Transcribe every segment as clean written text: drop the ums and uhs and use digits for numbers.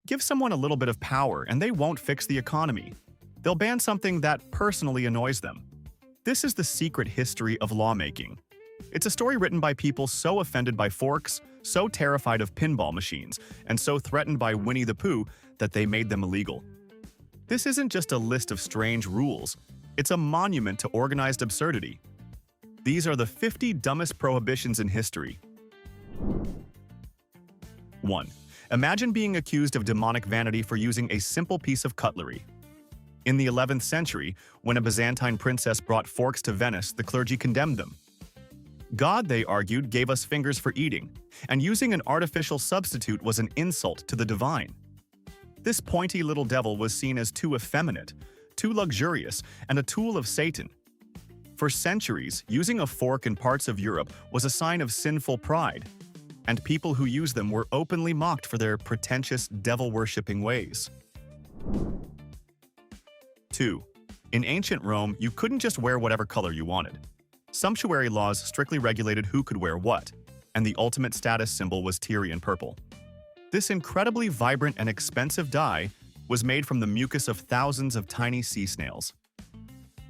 Give someone a little bit of power and they won't fix the economy. They'll ban something that personally annoys them. This is the secret history of lawmaking. It's a story written by people so offended by forks, so terrified of pinball machines, and so threatened by Winnie the Pooh that they made them illegal. This isn't just a list of strange rules, it's a monument to organized absurdity. These are the 50 dumbest prohibitions in history. 1. Imagine being accused of demonic vanity for using a simple piece of cutlery. In the 11th century, when a Byzantine princess brought forks to Venice, the clergy condemned them. God, they argued, gave us fingers for eating, and using an artificial substitute was an insult to the divine. This pointy little devil was seen as too effeminate, too luxurious, and a tool of Satan. For centuries, using a fork in parts of Europe was a sign of sinful pride, and people who used them were openly mocked for their pretentious, devil-worshipping ways. 2. In ancient Rome, you couldn't just wear whatever color you wanted. Sumptuary laws strictly regulated who could wear what, and the ultimate status symbol was Tyrian purple. This incredibly vibrant and expensive dye was made from the mucus of thousands of tiny sea snails.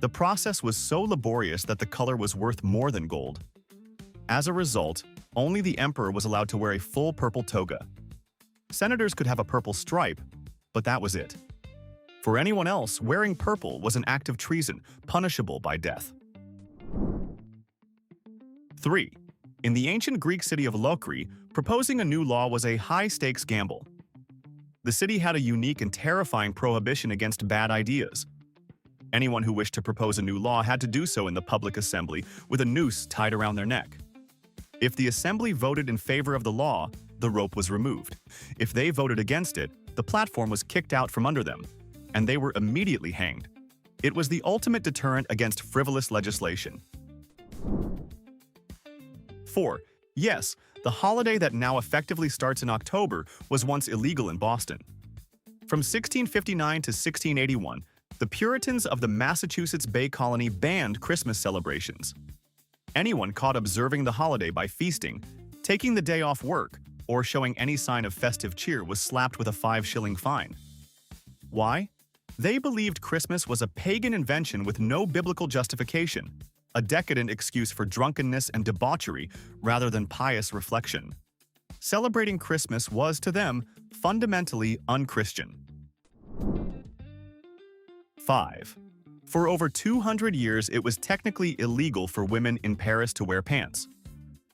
The process was so laborious that the color was worth more than gold. As a result, only the emperor was allowed to wear a full purple toga. Senators could have a purple stripe, but that was it. For anyone else, wearing purple was an act of treason, punishable by death. 3. In the ancient Greek city of Locri, proposing a new law was a high-stakes gamble. The city had a unique and terrifying prohibition against bad ideas. Anyone who wished to propose a new law had to do so in the public assembly with a noose tied around their neck. If the assembly voted in favor of the law, the rope was removed. If they voted against it, the platform was kicked out from under them, and they were immediately hanged. It was the ultimate deterrent against frivolous legislation. 4. Yes, the holiday that now effectively starts in October was once illegal in Boston. From 1659 to 1681, the Puritans of the Massachusetts Bay Colony banned Christmas celebrations. Anyone caught observing the holiday by feasting, taking the day off work, or showing any sign of festive cheer was slapped with a 5-shilling fine. Why? They believed Christmas was a pagan invention with no biblical justification, a decadent excuse for drunkenness and debauchery rather than pious reflection. Celebrating Christmas was, to them, fundamentally unchristian. 5. For over 200 years, it was technically illegal for women in Paris to wear pants.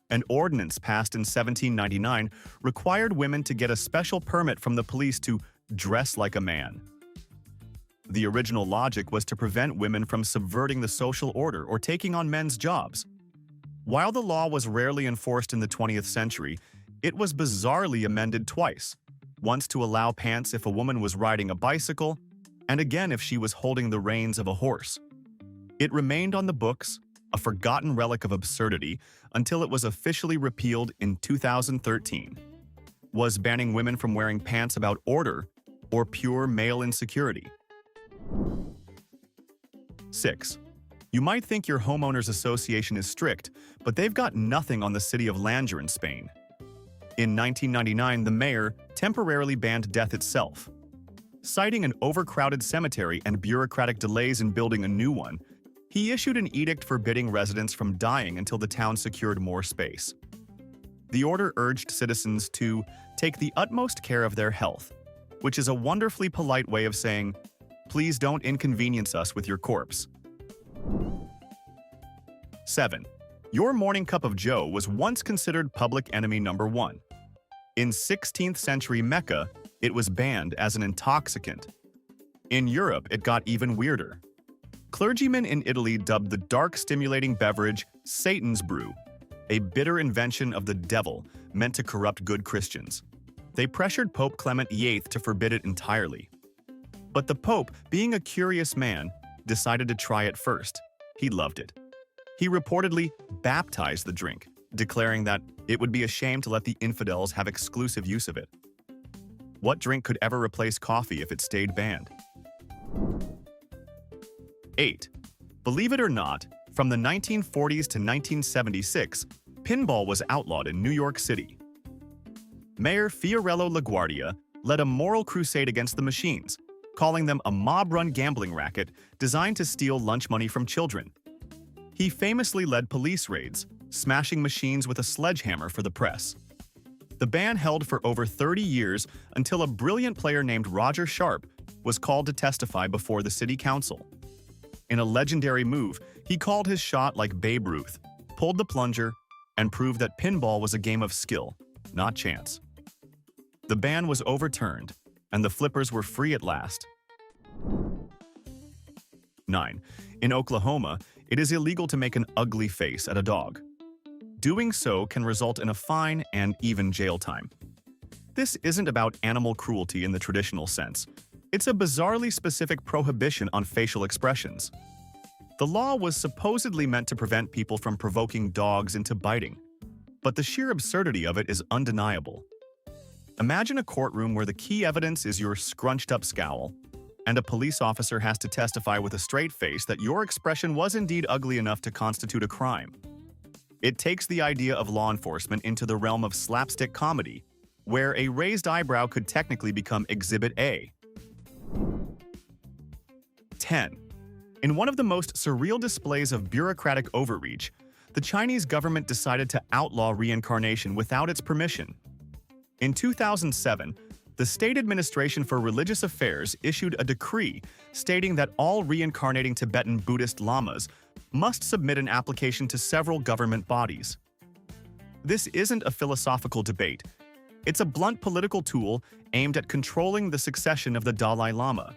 An ordinance passed in 1799 required women to get a special permit from the police to dress like a man. The original logic was to prevent women from subverting the social order or taking on men's jobs. While the law was rarely enforced in the 20th century, it was bizarrely amended twice, once to allow pants if a woman was riding a bicycle, and again if she was holding the reins of a horse. It remained on the books, a forgotten relic of absurdity, until it was officially repealed in 2013. Was banning women from wearing pants about order or pure male insecurity? 6. You might think your homeowners association is strict, but they've got nothing on the city of Lange in Spain. In 1999, the mayor temporarily banned death itself. Citing an overcrowded cemetery and bureaucratic delays in building a new one, he issued an edict forbidding residents from dying until the town secured more space. The order urged citizens to take the utmost care of their health, which is a wonderfully polite way of saying, please don't inconvenience us with your corpse. 7. Your morning cup of joe was once considered public enemy number 1. In 16th century Mecca, it was banned as an intoxicant. In Europe, it got even weirder. Clergymen in Italy dubbed the dark stimulating beverage Satan's brew, a bitter invention of the devil meant to corrupt good Christians. They pressured Pope Clement VIII to forbid it entirely. But the Pope, being a curious man, decided to try it first. He loved it. He reportedly baptized the drink, declaring that it would be a shame to let the infidels have exclusive use of it. What drink could ever replace coffee if it stayed banned? 8. Believe it or not, from the 1940s to 1976, pinball was outlawed in New York City. Mayor Fiorello LaGuardia led a moral crusade against the machines, calling them a mob-run gambling racket designed to steal lunch money from children. He famously led police raids, smashing machines with a sledgehammer for the press. The ban held for over 30 years until a brilliant player named Roger Sharp was called to testify before the city council. In a legendary move, he called his shot like Babe Ruth, pulled the plunger, and proved that pinball was a game of skill, not chance. The ban was overturned, and the flippers were free at last. 9. In Oklahoma, it is illegal to make an ugly face at a dog. Doing so can result in a fine and even jail time. This isn't about animal cruelty in the traditional sense. It's a bizarrely specific prohibition on facial expressions. The law was supposedly meant to prevent people from provoking dogs into biting, but the sheer absurdity of it is undeniable. Imagine a courtroom where the key evidence is your scrunched-up scowl, and a police officer has to testify with a straight face that your expression was indeed ugly enough to constitute a crime. It takes the idea of law enforcement into the realm of slapstick comedy, where a raised eyebrow could technically become Exhibit A. 10. In one of the most surreal displays of bureaucratic overreach, the Chinese government decided to outlaw reincarnation without its permission. In 2007, the State Administration for Religious Affairs issued a decree stating that all reincarnating Tibetan Buddhist lamas must submit an application to several government bodies. This isn't a philosophical debate. It's a blunt political tool aimed at controlling the succession of the Dalai Lama.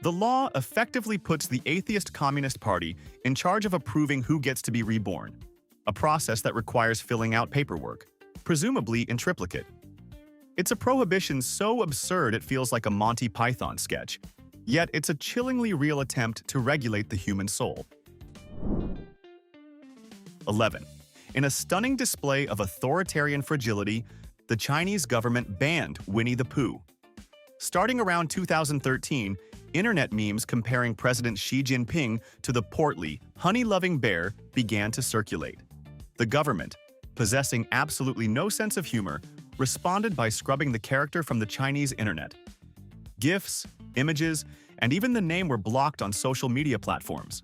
The law effectively puts the atheist Communist Party in charge of approving who gets to be reborn, a process that requires filling out paperwork, presumably in triplicate. It's a prohibition so absurd it feels like a Monty Python sketch, yet it's a chillingly real attempt to regulate the human soul. 11. In a stunning display of authoritarian fragility, the Chinese government banned Winnie the Pooh. Starting around 2013, internet memes comparing President Xi Jinping to the portly, honey-loving bear began to circulate. The government, possessing absolutely no sense of humor, responded by scrubbing the character from the Chinese internet. GIFs, images, and even the name were blocked on social media platforms.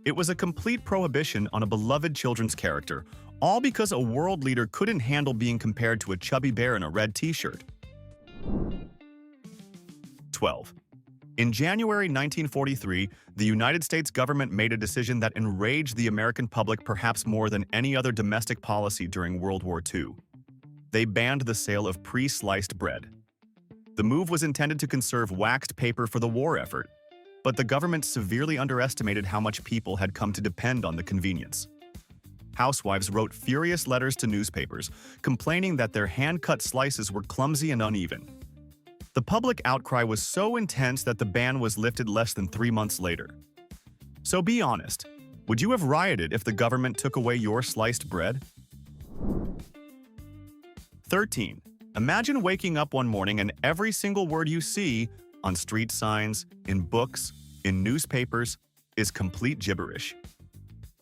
It was a complete prohibition on a beloved children's character, all because a world leader couldn't handle being compared to a chubby bear in a red t-shirt. 12. In January 1943, the United States government made a decision that enraged the American public perhaps more than any other domestic policy during World War II. They banned the sale of pre-sliced bread. The move was intended to conserve waxed paper for the war effort, but the government severely underestimated how much people had come to depend on the convenience. Housewives wrote furious letters to newspapers, complaining that their hand-cut slices were clumsy and uneven. The public outcry was so intense that the ban was lifted less than 3 months later. So be honest, would you have rioted if the government took away your sliced bread? 13. Imagine waking up one morning and every single word you see on street signs, in books, in newspapers, is complete gibberish.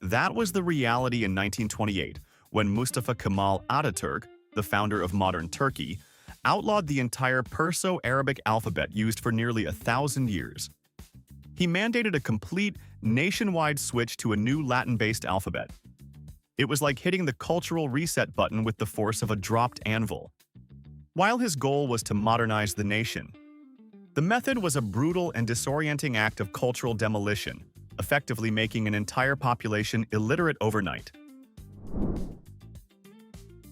That was the reality in 1928 when Mustafa Kemal Ataturk, the founder of modern Turkey, outlawed the entire Perso-Arabic alphabet used for nearly 1,000 years. He mandated a complete, nationwide switch to a new Latin-based alphabet. It was like hitting the cultural reset button with the force of a dropped anvil. While his goal was to modernize the nation, the method was a brutal and disorienting act of cultural demolition, effectively making an entire population illiterate overnight.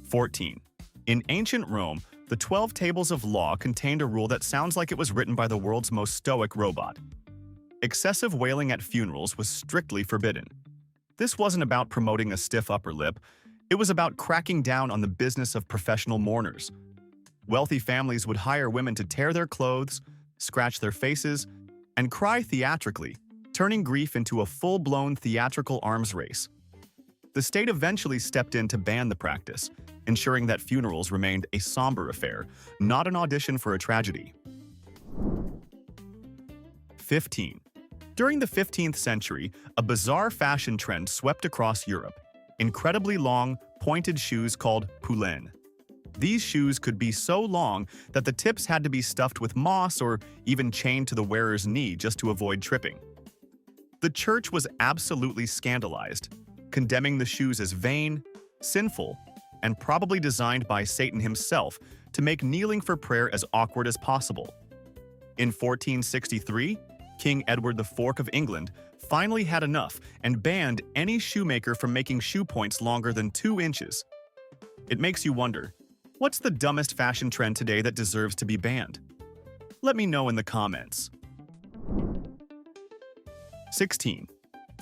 14. In ancient Rome, the 12 Tables of Law contained a rule that sounds like it was written by the world's most stoic robot. Excessive wailing at funerals was strictly forbidden. This wasn't about promoting a stiff upper lip, it was about cracking down on the business of professional mourners. Wealthy families would hire women to tear their clothes, scratch their faces, and cry theatrically, turning grief into a full-blown theatrical arms race. The state eventually stepped in to ban the practice, ensuring that funerals remained a somber affair, not an audition for a tragedy. 15. During the 15th century, a bizarre fashion trend swept across Europe: incredibly long, pointed shoes called poulaines. These shoes could be so long that the tips had to be stuffed with moss or even chained to the wearer's knee just to avoid tripping. The church was absolutely scandalized, condemning the shoes as vain, sinful, and probably designed by Satan himself to make kneeling for prayer as awkward as possible. In 1463, King Edward IV of England finally had enough and banned any shoemaker from making shoe points longer than 2 inches. It makes you wonder, what's the dumbest fashion trend today that deserves to be banned? Let me know in the comments. 16.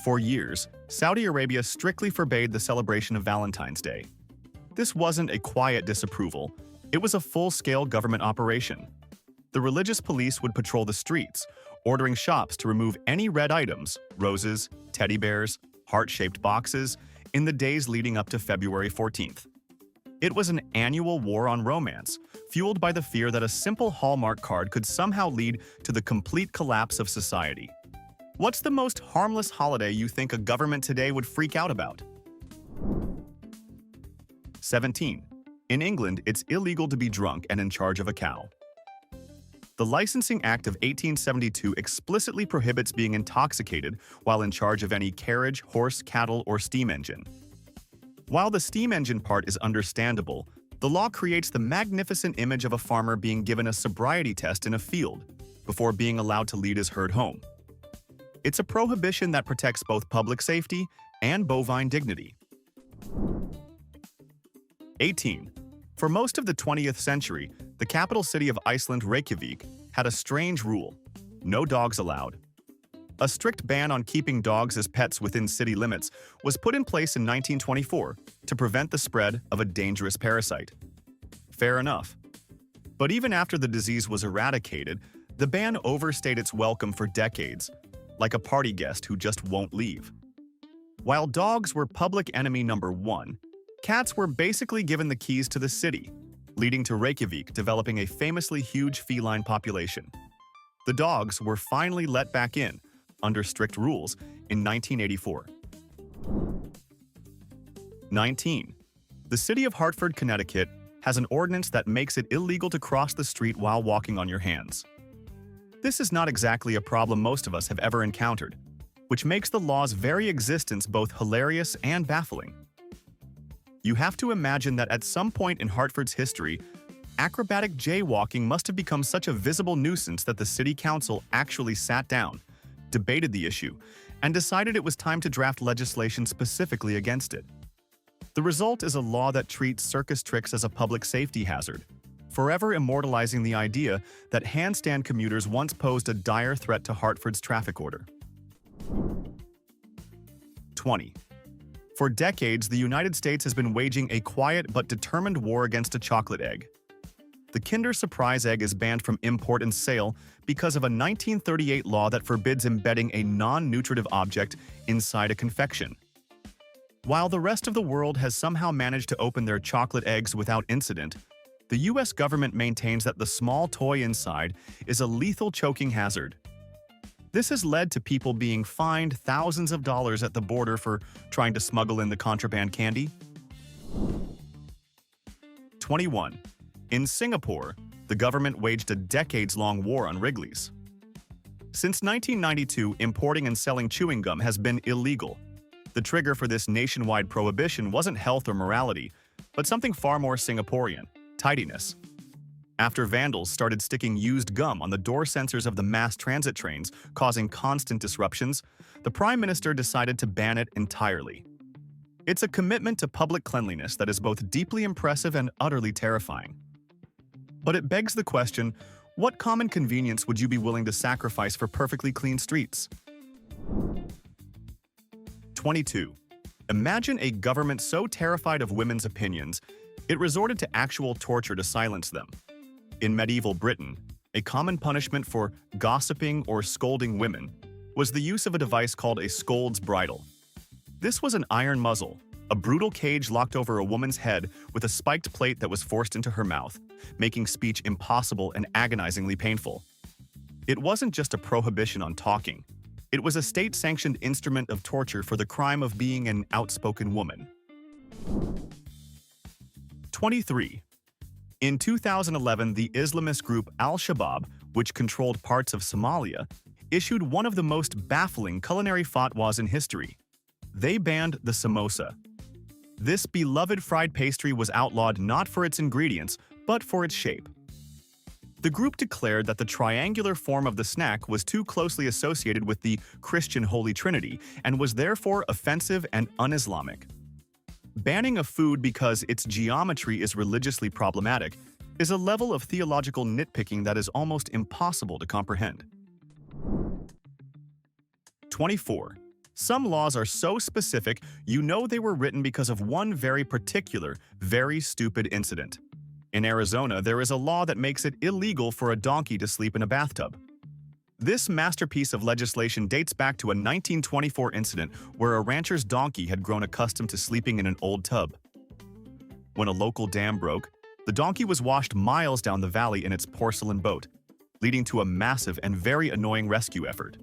For years, Saudi Arabia strictly forbade the celebration of Valentine's Day. This wasn't a quiet disapproval, it was a full-scale government operation. The religious police would patrol the streets, ordering shops to remove any red items, roses, teddy bears, heart-shaped boxes, in the days leading up to February 14th. It was an annual war on romance, fueled by the fear that a simple Hallmark card could somehow lead to the complete collapse of society. What's the most harmless holiday you think a government today would freak out about? 17. In England, it's illegal to be drunk and in charge of a cow. The Licensing Act of 1872 explicitly prohibits being intoxicated while in charge of any carriage, horse, cattle, or steam engine. While the steam engine part is understandable, the law creates the magnificent image of a farmer being given a sobriety test in a field before being allowed to lead his herd home. It's a prohibition that protects both public safety and bovine dignity. 18. For most of the 20th century, the capital city of Iceland, Reykjavik, had a strange rule: no dogs allowed. A strict ban on keeping dogs as pets within city limits was put in place in 1924 to prevent the spread of a dangerous parasite. Fair enough. But even after the disease was eradicated, the ban overstayed its welcome for decades, like a party guest who just won't leave. While dogs were public enemy number 1, cats were basically given the keys to the city, leading to Reykjavik developing a famously huge feline population. The dogs were finally let back in, under strict rules, in 1984. 19. The city of Hartford, Connecticut, has an ordinance that makes it illegal to cross the street while walking on your hands. This is not exactly a problem most of us have ever encountered, which makes the law's very existence both hilarious and baffling. You have to imagine that at some point in Hartford's history, acrobatic jaywalking must have become such a visible nuisance that the city council actually sat down, debated the issue, and decided it was time to draft legislation specifically against it. The result is a law that treats circus tricks as a public safety hazard, forever immortalizing the idea that handstand commuters once posed a dire threat to Hartford's traffic order. 20. For decades, the United States has been waging a quiet but determined war against a chocolate egg. The Kinder Surprise egg is banned from import and sale because of a 1938 law that forbids embedding a non-nutritive object inside a confection. While the rest of the world has somehow managed to open their chocolate eggs without incident, the US government maintains that the small toy inside is a lethal choking hazard. This has led to people being fined thousands of dollars at the border for trying to smuggle in the contraband candy. 21. In Singapore, the government waged a decades-long war on Wrigley's. Since 1992, importing and selling chewing gum has been illegal. The trigger for this nationwide prohibition wasn't health or morality, but something far more Singaporean: tidiness. After vandals started sticking used gum on the door sensors of the mass transit trains, causing constant disruptions, the Prime Minister decided to ban it entirely. It's a commitment to public cleanliness that is both deeply impressive and utterly terrifying. But it begs the question, what common convenience would you be willing to sacrifice for perfectly clean streets? 22. Imagine a government so terrified of women's opinions, it resorted to actual torture to silence them. In medieval Britain, a common punishment for gossiping or scolding women was the use of a device called a scold's bridle. This was an iron muzzle, a brutal cage locked over a woman's head with a spiked plate that was forced into her mouth, making speech impossible and agonizingly painful. It wasn't just a prohibition on talking. It was a state-sanctioned instrument of torture for the crime of being an outspoken woman. 23. In 2011, the Islamist group Al-Shabaab, which controlled parts of Somalia, issued one of the most baffling culinary fatwas in history. They banned the samosa. This beloved fried pastry was outlawed not for its ingredients, but for its shape. The group declared that the triangular form of the snack was too closely associated with the Christian Holy Trinity and was therefore offensive and un-Islamic. Banning a food because its geometry is religiously problematic is a level of theological nitpicking that is almost impossible to comprehend. 24. Some laws are so specific you know they were written because of one very particular, very stupid incident. In Arizona, there is a law that makes it illegal for a donkey to sleep in a bathtub. This masterpiece of legislation dates back to a 1924 incident where a rancher's donkey had grown accustomed to sleeping in an old tub. When a local dam broke, the donkey was washed miles down the valley in its porcelain boat, leading to a massive and very annoying rescue effort.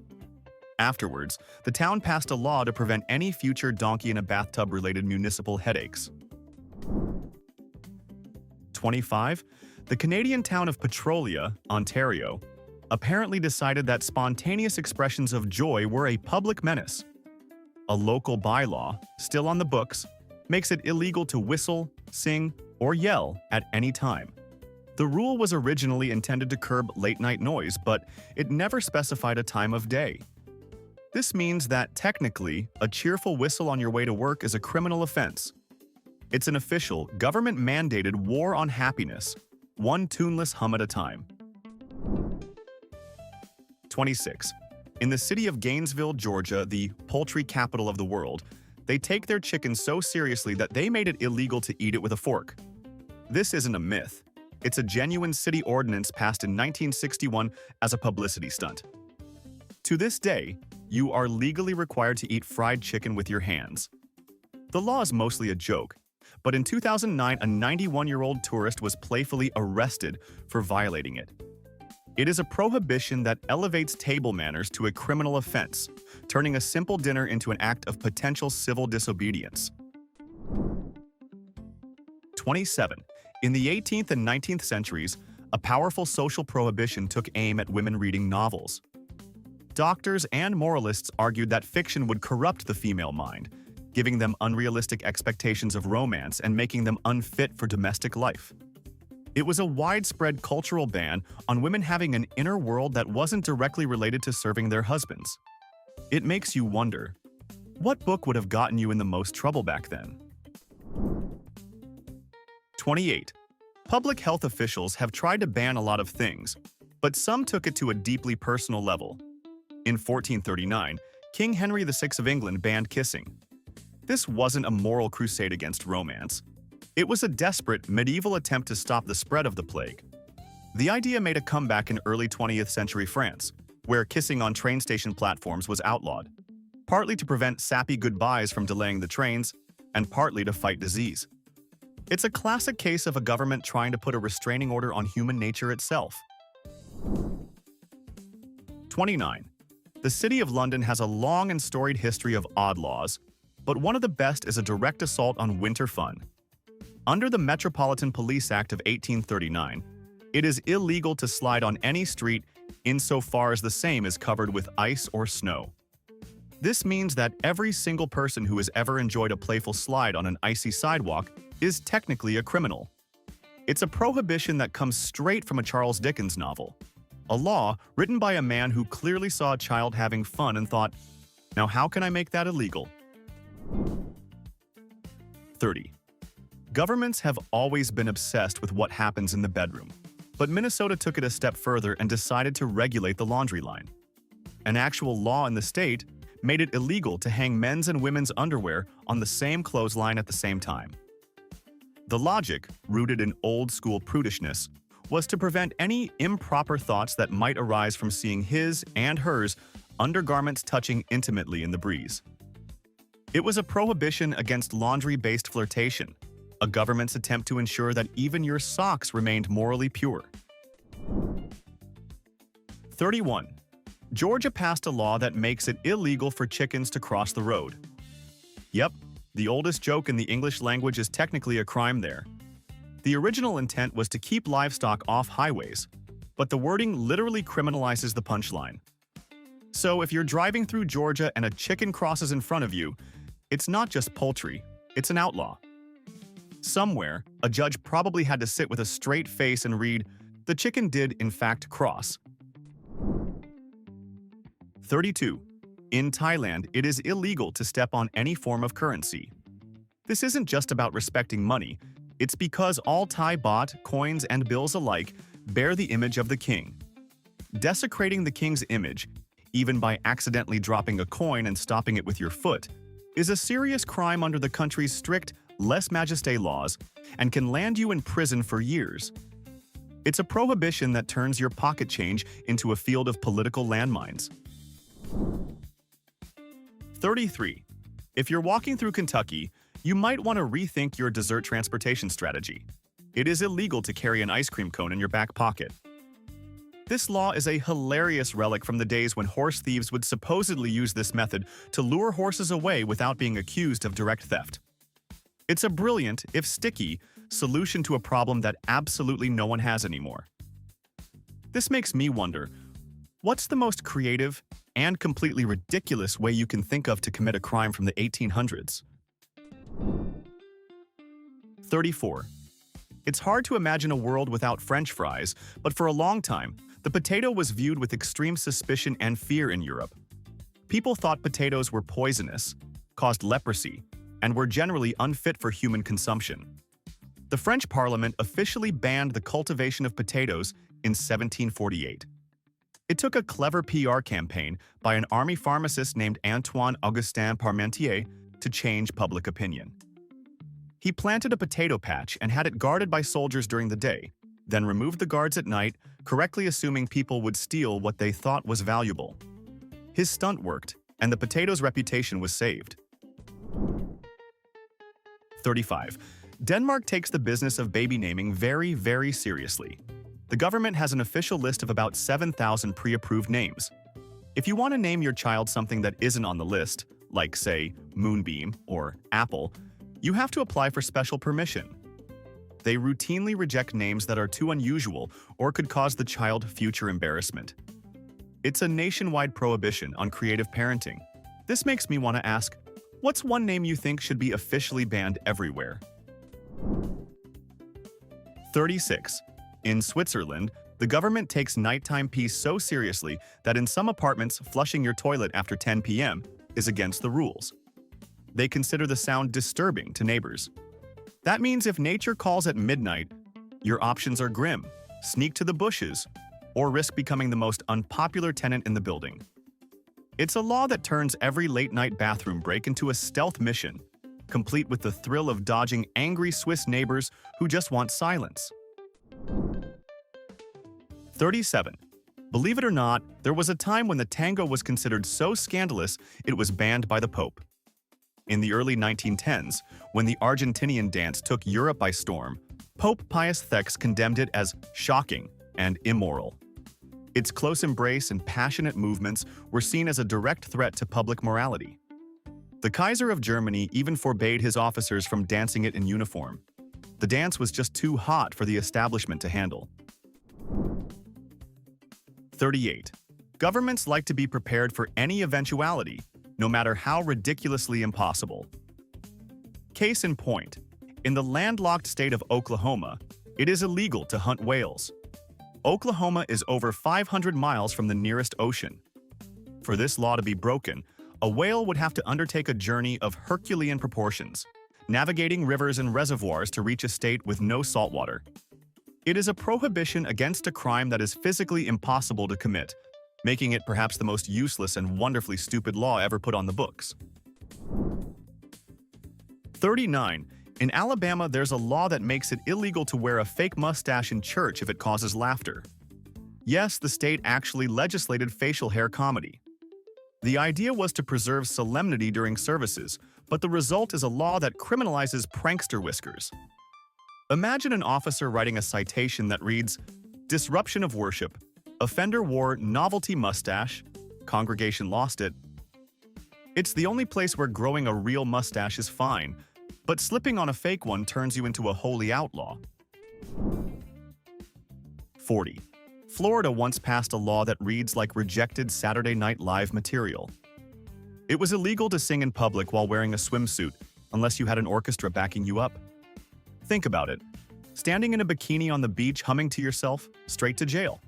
Afterwards, the town passed a law to prevent any future donkey in a bathtub-related municipal headaches. 25. The Canadian town of Petrolia, Ontario, apparently decided that spontaneous expressions of joy were a public menace. A local bylaw, still on the books, makes it illegal to whistle, sing, or yell at any time. The rule was originally intended to curb late-night noise, but it never specified a time of day. This means that, technically, a cheerful whistle on your way to work is a criminal offense. It's an official, government-mandated war on happiness, one tuneless hum at a time. 26. In the city of Gainesville, Georgia, the poultry capital of the world, they take their chicken so seriously that they made it illegal to eat it with a fork. This isn't a myth. It's a genuine city ordinance passed in 1961 as a publicity stunt. To this day, you are legally required to eat fried chicken with your hands. The law is mostly a joke, but in 2009, a 91-year-old tourist was playfully arrested for violating it. It is a prohibition that elevates table manners to a criminal offense, turning a simple dinner into an act of potential civil disobedience. 27. In the 18th and 19th centuries, a powerful social prohibition took aim at women reading novels. Doctors and moralists argued that fiction would corrupt the female mind, giving them unrealistic expectations of romance and making them unfit for domestic life. It was a widespread cultural ban on women having an inner world that wasn't directly related to serving their husbands. It makes you wonder, what book would have gotten you in the most trouble back then? 28. Public health officials have tried to ban a lot of things, but some took it to a deeply personal level. In 1439, King Henry VI of England banned kissing. This wasn't a moral crusade against romance. It was a desperate, medieval attempt to stop the spread of the plague. The idea made a comeback in early 20th century France, where kissing on train station platforms was outlawed, partly to prevent sappy goodbyes from delaying the trains, and partly to fight disease. It's a classic case of a government trying to put a restraining order on human nature itself. 29. The City of London has a long and storied history of odd laws, but one of the best is a direct assault on winter fun. Under the Metropolitan Police Act of 1839, it is illegal to slide on any street insofar as the same is covered with ice or snow. This means that every single person who has ever enjoyed a playful slide on an icy sidewalk is technically a criminal. It's a prohibition that comes straight from a Charles Dickens novel, a law written by a man who clearly saw a child having fun and thought, now how can I make that illegal? 30. Governments have always been obsessed with what happens in the bedroom, but Minnesota took it a step further and decided to regulate the laundry line. An actual law in the state made it illegal to hang men's and women's underwear on the same clothesline at the same time. The logic, rooted in old-school prudishness, was to prevent any improper thoughts that might arise from seeing his and hers undergarments touching intimately in the breeze. It was a prohibition against laundry-based flirtation, a government's attempt to ensure that even your socks remained morally pure. 31. Georgia passed a law that makes it illegal for chickens to cross the road. Yep, the oldest joke in the English language is technically a crime there. The original intent was to keep livestock off highways, but the wording literally criminalizes the punchline. So if you're driving through Georgia and a chicken crosses in front of you, it's not just poultry, it's an outlaw. Somewhere, a judge probably had to sit with a straight face and read, "The chicken did in fact cross." 32. In Thailand, it is illegal to step on any form of currency. This isn't just about respecting money, it's because all Thai baht, coins, and bills alike bear the image of the king. Desecrating the king's image, even by accidentally dropping a coin and stopping it with your foot, is a serious crime under the country's strict lèse-majesté laws and can land you in prison for years. It's a prohibition that turns your pocket change into a field of political landmines. 33. If you're walking through Kentucky, you might want to rethink your dessert transportation strategy. It is illegal to carry an ice cream cone in your back pocket. This law is a hilarious relic from the days when horse thieves would supposedly use this method to lure horses away without being accused of direct theft. It's a brilliant, if sticky, solution to a problem that absolutely no one has anymore. This makes me wonder, what's the most creative and completely ridiculous way you can think of to commit a crime from the 1800s? 34. It's hard to imagine a world without French fries, but for a long time, the potato was viewed with extreme suspicion and fear in Europe. People thought potatoes were poisonous, caused leprosy, and were generally unfit for human consumption. The French Parliament officially banned the cultivation of potatoes in 1748. It took a clever PR campaign by an army pharmacist named Antoine-Augustin Parmentier to change public opinion. He planted a potato patch and had it guarded by soldiers during the day, then removed the guards at night, correctly assuming people would steal what they thought was valuable. His stunt worked, and the potato's reputation was saved. 35. Denmark takes the business of baby naming very, very seriously. The government has an official list of about 7,000 pre-approved names. If you want to name your child something that isn't on the list, like, say, Moonbeam or Apple, you have to apply for special permission. They routinely reject names that are too unusual or could cause the child future embarrassment. It's a nationwide prohibition on creative parenting. This makes me want to ask, what's one name you think should be officially banned everywhere? 36. In Switzerland, the government takes nighttime peace so seriously that in some apartments, flushing your toilet after 10 p.m. is against the rules. They consider the sound disturbing to neighbors. That means if nature calls at midnight, your options are grim, sneak to the bushes, or risk becoming the most unpopular tenant in the building. It's a law that turns every late-night bathroom break into a stealth mission, complete with the thrill of dodging angry Swiss neighbors who just want silence. 37. Believe it or not, there was a time when the tango was considered so scandalous it was banned by the Pope. In the early 1910s, when the Argentinian dance took Europe by storm, Pope Pius X condemned it as shocking and immoral. Its close embrace and passionate movements were seen as a direct threat to public morality. The Kaiser of Germany even forbade his officers from dancing it in uniform. The dance was just too hot for the establishment to handle. 38. Governments like to be prepared for any eventuality, no matter how ridiculously impossible. Case in point, in the landlocked state of Oklahoma, it is illegal to hunt whales. Oklahoma is over 500 miles from the nearest ocean. For this law to be broken, a whale would have to undertake a journey of Herculean proportions, navigating rivers and reservoirs to reach a state with no saltwater. It is a prohibition against a crime that is physically impossible to commit, making it perhaps the most useless and wonderfully stupid law ever put on the books. 39. In Alabama, there's a law that makes it illegal to wear a fake mustache in church if it causes laughter. Yes, the state actually legislated facial hair comedy. The idea was to preserve solemnity during services, but the result is a law that criminalizes prankster whiskers. Imagine an officer writing a citation that reads, "Disruption of worship. Offender wore novelty mustache. Congregation lost it." It's the only place where growing a real mustache is fine, but slipping on a fake one turns you into a holy outlaw. 40. Florida once passed a law that reads like rejected Saturday Night Live material. It was illegal to sing in public while wearing a swimsuit, unless you had an orchestra backing you up. Think about it. Standing in a bikini on the beach humming to yourself, straight to jail.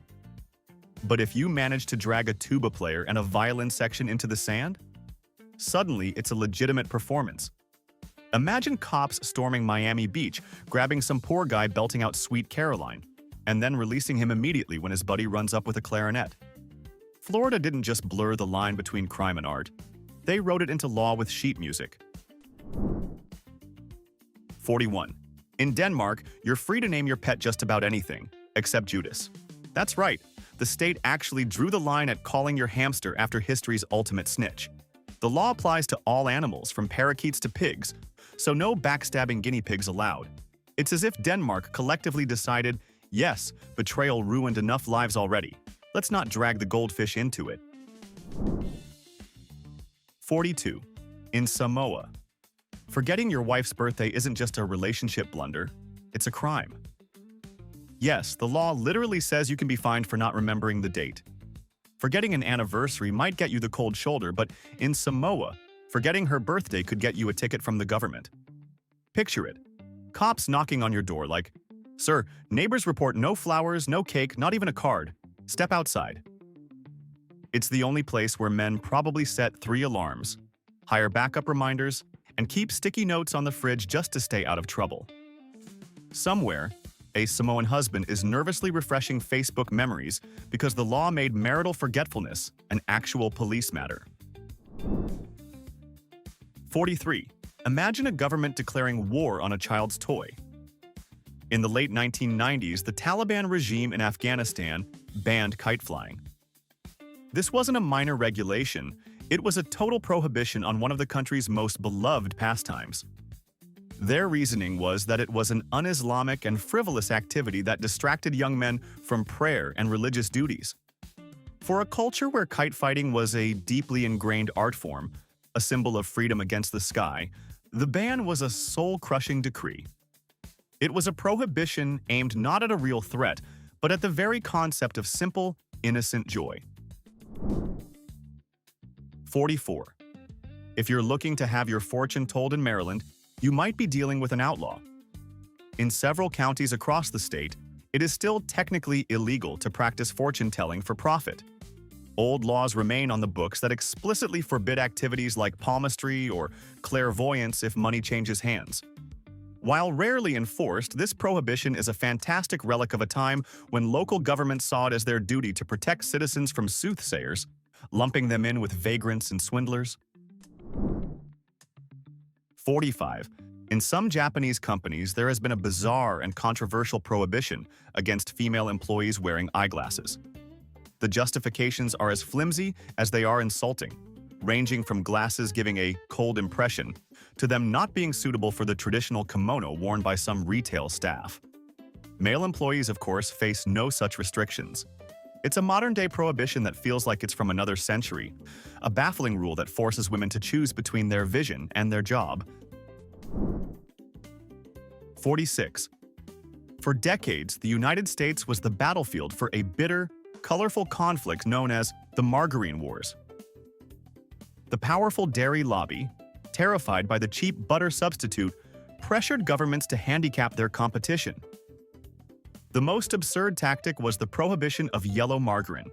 But if you manage to drag a tuba player and a violin section into the sand, suddenly it's a legitimate performance. Imagine cops storming Miami Beach, grabbing some poor guy belting out Sweet Caroline, and then releasing him immediately when his buddy runs up with a clarinet. Florida didn't just blur the line between crime and art. They wrote it into law with sheet music. 41. In Denmark, you're free to name your pet just about anything, except Judas. That's right. The state actually drew the line at calling your hamster after history's ultimate snitch. The law applies to all animals, from parakeets to pigs, so no backstabbing guinea pigs allowed. It's as if Denmark collectively decided, yes, betrayal ruined enough lives already. Let's not drag the goldfish into it. 42. In Samoa. Forgetting your wife's birthday isn't just a relationship blunder, it's a crime. Yes, the law literally says you can be fined for not remembering the date. Forgetting an anniversary might get you the cold shoulder, but in Samoa, forgetting her birthday could get you a ticket from the government. Picture it. Cops knocking on your door like, "Sir, neighbors report no flowers, no cake, not even a card. Step outside." It's the only place where men probably set 3 alarms, hire backup reminders, and keep sticky notes on the fridge just to stay out of trouble. Somewhere, a Samoan husband is nervously refreshing Facebook memories because the law made marital forgetfulness an actual police matter. 43. Imagine a government declaring war on a child's toy. In the late 1990s, the Taliban regime in Afghanistan banned kite flying. This wasn't a minor regulation, it was a total prohibition on one of the country's most beloved pastimes. Their reasoning was that it was an un-Islamic and frivolous activity that distracted young men from prayer and religious duties. For a culture where kite fighting was a deeply ingrained art form, a symbol of freedom against the sky, the ban was a soul-crushing decree. It was a prohibition aimed not at a real threat, but at the very concept of simple, innocent joy. 44. If you're looking to have your fortune told in Maryland, you might be dealing with an outlaw. In several counties across the state, it is still technically illegal to practice fortune-telling for profit. Old laws remain on the books that explicitly forbid activities like palmistry or clairvoyance if money changes hands. While rarely enforced, this prohibition is a fantastic relic of a time when local governments saw it as their duty to protect citizens from soothsayers, lumping them in with vagrants and swindlers. 45. In some Japanese companies, there has been a bizarre and controversial prohibition against female employees wearing eyeglasses. The justifications are as flimsy as they are insulting, ranging from glasses giving a cold impression to them not being suitable for the traditional kimono worn by some retail staff. Male employees, of course, face no such restrictions. It's a modern-day prohibition that feels like it's from another century, a baffling rule that forces women to choose between their vision and their job. 46. For decades, the United States was the battlefield for a bitter, colorful conflict known as the Margarine Wars. The powerful dairy lobby, terrified by the cheap butter substitute, pressured governments to handicap their competition. The most absurd tactic was the prohibition of yellow margarine.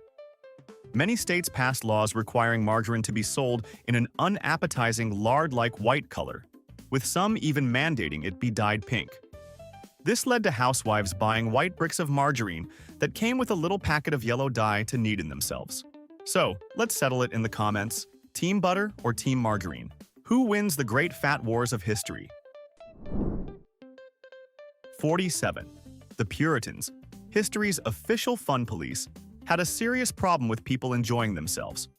Many states passed laws requiring margarine to be sold in an unappetizing lard-like white color, with some even mandating it be dyed pink. This led to housewives buying white bricks of margarine that came with a little packet of yellow dye to knead in themselves. So, let's settle it in the comments. Team butter or team margarine? Who wins the great fat wars of history? 47. The Puritans, history's official fun police, had a serious problem with people enjoying themselves.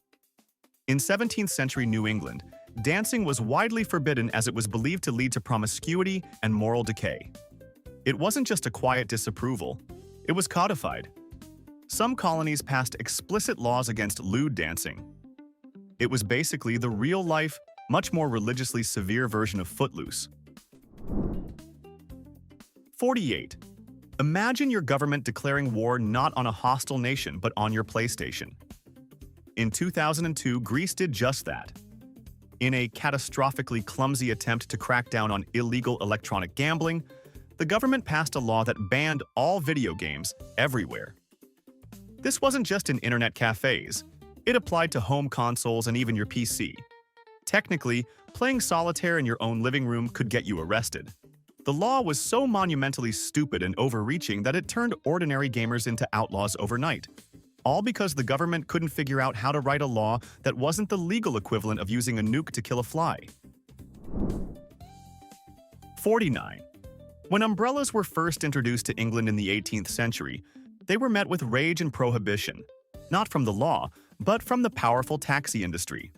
In 17th century New England, dancing was widely forbidden as it was believed to lead to promiscuity and moral decay. It wasn't just a quiet disapproval, it was codified. Some colonies passed explicit laws against lewd dancing. It was basically the real-life, much more religiously severe version of Footloose. 48. Imagine your government declaring war not on a hostile nation but on your PlayStation. In 2002, Greece did just that. In a catastrophically clumsy attempt to crack down on illegal electronic gambling, the government passed a law that banned all video games everywhere. This wasn't just in internet cafes. It applied to home consoles and even your PC. Technically, playing solitaire in your own living room could get you arrested. The law was so monumentally stupid and overreaching that it turned ordinary gamers into outlaws overnight. All because the government couldn't figure out how to write a law that wasn't the legal equivalent of using a nuke to kill a fly. 49. When umbrellas were first introduced to England in the 18th century, they were met with rage and prohibition, not from the law, but from the powerful taxi industry.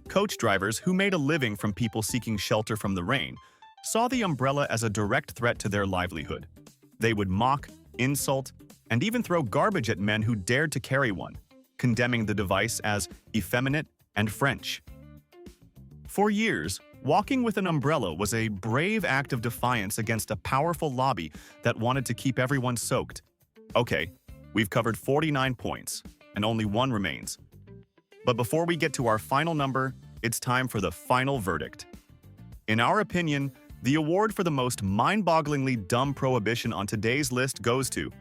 Coach drivers, who made a living from people seeking shelter from the rain, saw the umbrella as a direct threat to their livelihood. They would mock, insult, and even throw garbage at men who dared to carry one, condemning the device as effeminate and French. For years, walking with an umbrella was a brave act of defiance against a powerful lobby that wanted to keep everyone soaked. Okay, we've covered 49 points, and only one remains. But before we get to our final number, it's time for the final verdict. In our opinion, the award for the most mind-bogglingly dumb prohibition on today's list goes to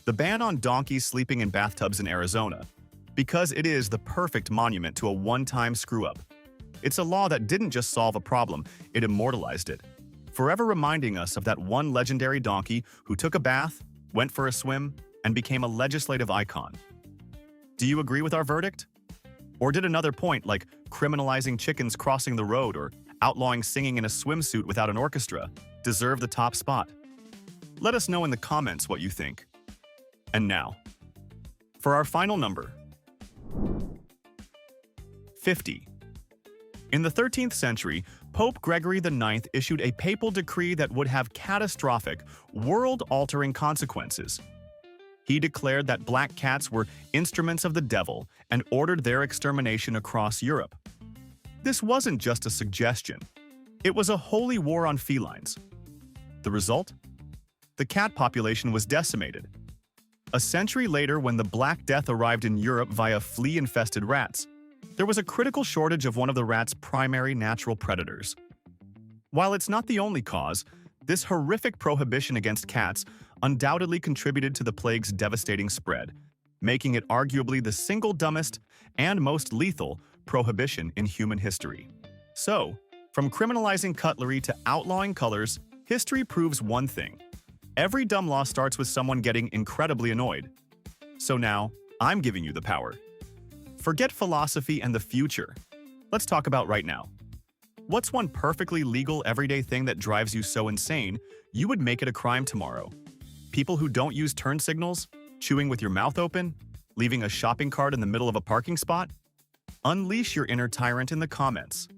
the ban on donkeys sleeping in bathtubs in Arizona, because it is the perfect monument to a one-time screw-up. It's a law that didn't just solve a problem, it immortalized it, forever reminding us of that one legendary donkey who took a bath, went for a swim, and became a legislative icon. Do you agree with our verdict? Or did another point, like criminalizing chickens crossing the road or outlawing singing in a swimsuit without an orchestra, deserve the top spot? Let us know in the comments what you think. And now, for our final number. 50. In the 13th century, Pope Gregory IX issued a papal decree that would have catastrophic, world-altering consequences. He declared that black cats were instruments of the devil and ordered their extermination across Europe. This wasn't just a suggestion. It was a holy war on felines. The result? The cat population was decimated. A century later, when the Black Death arrived in Europe via flea-infested rats, there was a critical shortage of one of the rat's primary natural predators. While it's not the only cause, this horrific prohibition against cats undoubtedly contributed to the plague's devastating spread, making it arguably the single dumbest and most lethal prohibition in human history. So, from criminalizing cutlery to outlawing colors, history proves one thing. Every dumb law starts with someone getting incredibly annoyed. So now, I'm giving you the power. Forget philosophy and the future. Let's talk about right now. What's one perfectly legal everyday thing that drives you so insane, you would make it a crime tomorrow? People who don't use turn signals? Chewing with your mouth open? Leaving a shopping cart in the middle of a parking spot? Unleash your inner tyrant in the comments.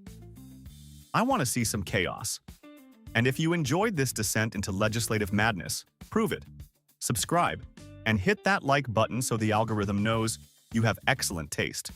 I want to see some chaos. And if you enjoyed this descent into legislative madness, prove it. Subscribe, and hit that like button so the algorithm knows you have excellent taste.